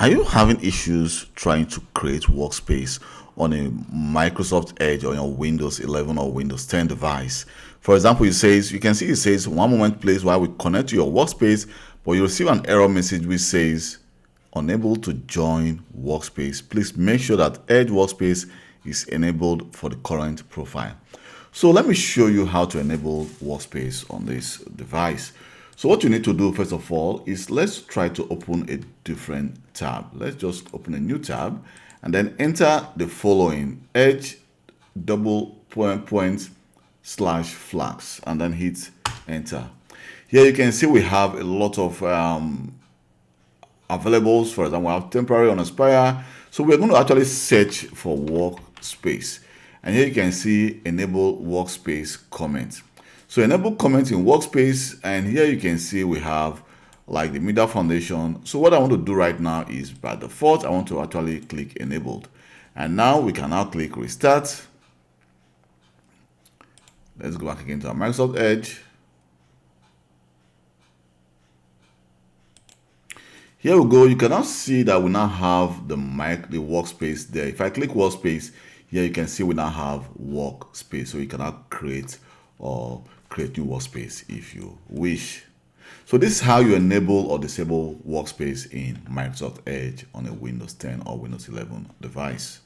Are you having issues trying to create workspace on a Microsoft Edge or your Windows 11 or Windows 10 device? For example, you can see it says one moment please while we connect to your workspace, but you receive an error message which says unable to join workspace. Please make sure that Edge Workspace is enabled for the current profile. So let me show you how to enable workspace on this device. So what you need to do first of all is let's try to open a different tab. Let's just open a new tab and then enter the following: Edge /flags and then hit enter. Here you can see we have a lot of availables. For example, we have temporary unexpired. So we're going to actually search for workspace. And here you can see enable workspace comment. So enable comment in workspace, and here you can see we have like the middle foundation. So what I want to do right now is by default, I want to actually click enabled. And now we can now click restart. Let's go back again to our Microsoft Edge. Here we go. You can now see that we now have the workspace there. If I click workspace, here you can see we now have workspace. So you can now create new workspace if you wish. So this is how you enable or disable workspace in Microsoft Edge on a Windows 10 or Windows 11 device.